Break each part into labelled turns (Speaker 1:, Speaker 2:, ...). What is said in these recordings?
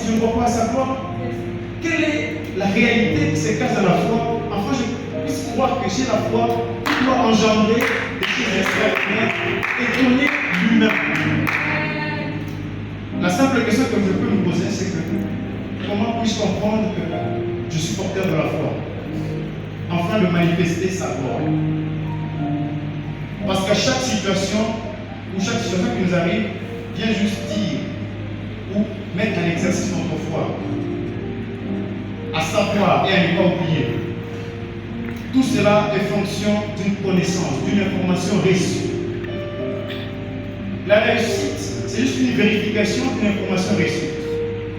Speaker 1: tu ne crois pas à sa gloire? Quelle est la réalité qui se cache dans la foi? Enfin, je puisse croire que j'ai la foi qui doit engendrer des choses extraordinaires et donner l'humain. La simple question que je peux me poser, c'est que comment puis-je comprendre que je suis porteur de la foi afin de manifester sa gloire? Parce qu'à chaque situation ou chaque situation qui nous arrive, vient juste dire ou mettre en exercice notre foi, à savoir et à ne pas oublier. Tout cela est fonction d'une connaissance, d'une information reçue. La réussite, c'est juste une vérification d'une information reçue.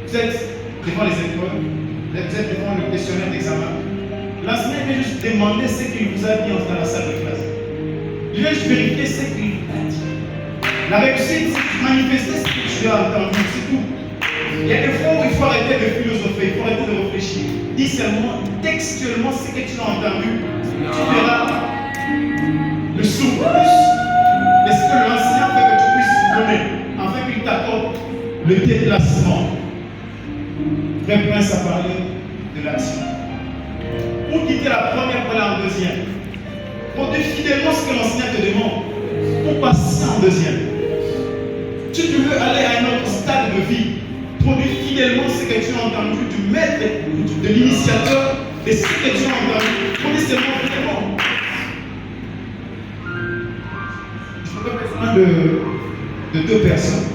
Speaker 1: Vous êtes devant les écoles, vous êtes devant le questionnaire d'examen. L'enseignant vient juste demander ce qu'il vous a dit dans la salle de classe. Il vient juste vérifier ce qu'il vous a dit. La réussite, c'est manifester ce que tu as entendu, c'est tout. Il y a des fois où il faut arrêter de philosopher, il faut arrêter de réfléchir. Dis seulement, textuellement, ce que tu as entendu, tu verras le surplus de ce que l'enseignant fait que tu puisses donner, afin qu'il t'accorde le déplacement. Frère Prince a parlé de l'action. Pour quitter la première pour aller en deuxième. Produire fidèlement ce que l'enseignant te demande. Pour passer en deuxième. Si tu veux aller à un autre stade de vie, produire fidèlement ce que tu as entendu du maître, de l'initiateur, de ce que tu as entendu. Produire seulement fidèlement. Je voudrais besoin de deux personnes.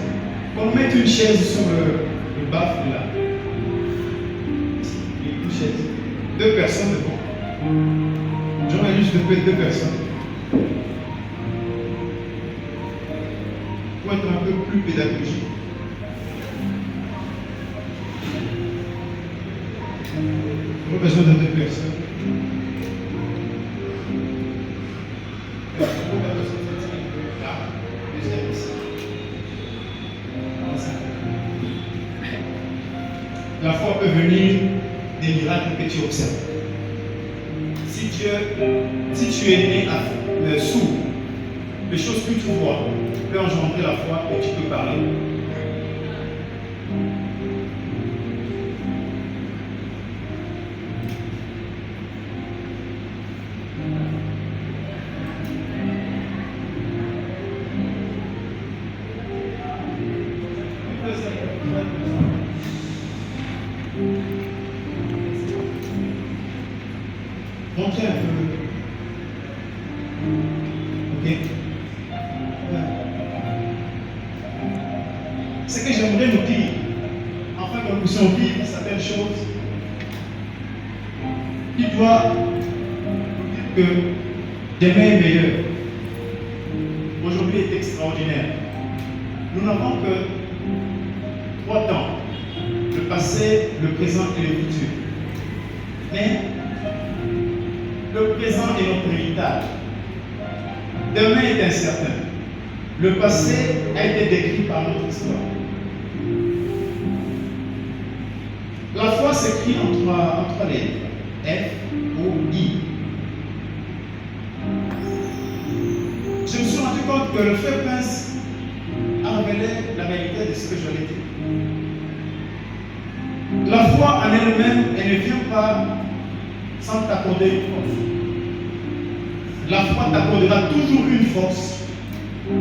Speaker 1: On met une chaise sur le baffle là. Une chaise. Deux personnes devant. J'aurais juste deux personnes. Pour être un peu plus pédagogique. J'aurais besoin de deux personnes. La foi peut venir des miracles que tu observes. Si tu es né sourd, les choses que tu vois peuvent engendrer la foi et tu peux parler. Montrez un peu. Ok. Ce que j'aimerais nous dire, afin que nous puissions vivre certaines choses, il doit dire que demain est meilleur. Aujourd'hui est extraordinaire. Nous n'avons que 3 temps, le passé, le présent et le futur. Mais le présent est notre héritage. Demain est incertain. Le passé a été décrit par notre histoire. La foi s'écrit en trois lettres. F-O-I. Je me suis rendu compte que le frère Prince a révélé la réalité de ce que j'allais dire. La foi en elle-même, elle ne vient pas sans t'accorder une force. La foi t'accordera toujours une force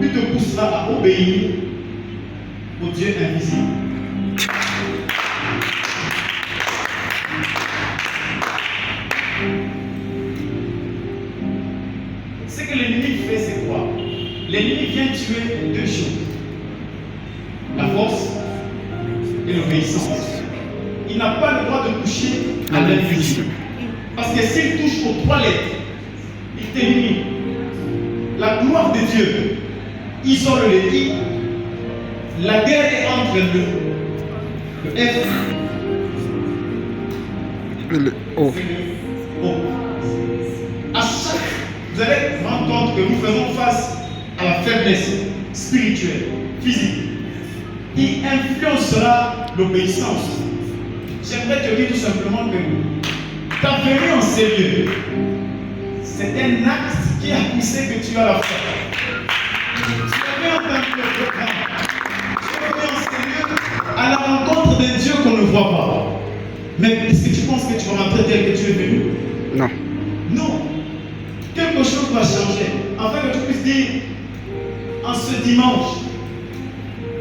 Speaker 1: qui te poussera à obéir au Dieu invisible. Ce que l'ennemi fait, c'est quoi? L'ennemi vient tuer 2 choses. La force et l'obéissance. Il n'a pas le droit de toucher à l'invisible. Parce que s'il touche aux 3 lettres, il t'élimine. La gloire de Dieu isole le I. La guerre est entre le F
Speaker 2: et le O.
Speaker 1: À chaque, vous allez vous rendre compte que nous faisons face à la faiblesse spirituelle, physique, qui influencera l'obéissance. J'aimerais te dire tout simplement que ta venue en ces lieux, c'est un acte qui a poussé que tu as la foi. Tu avais entendu le programme. Tu es venu en ces lieux à la rencontre de Dieu qu'on ne Mais est-ce que tu penses que tu vas rentrer tel que tu es venu?
Speaker 2: Non.
Speaker 1: Non. Quelque chose va changer. Afin que tu puisses dire, en ce dimanche,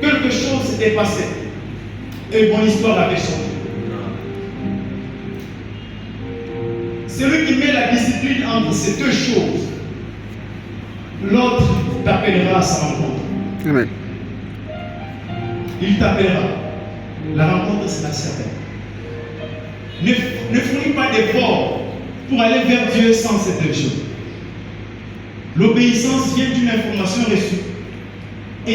Speaker 1: quelque chose s'était passé. Et mon histoire avait changé. Celui qui met la discipline entre ces deux choses, l'autre t'appellera à sa rencontre.
Speaker 2: Amen.
Speaker 1: Il t'appellera. La rencontre sera certaine. Ne fournis pas d'efforts pour aller vers Dieu sans ces deux choses. L'obéissance vient d'une information reçue.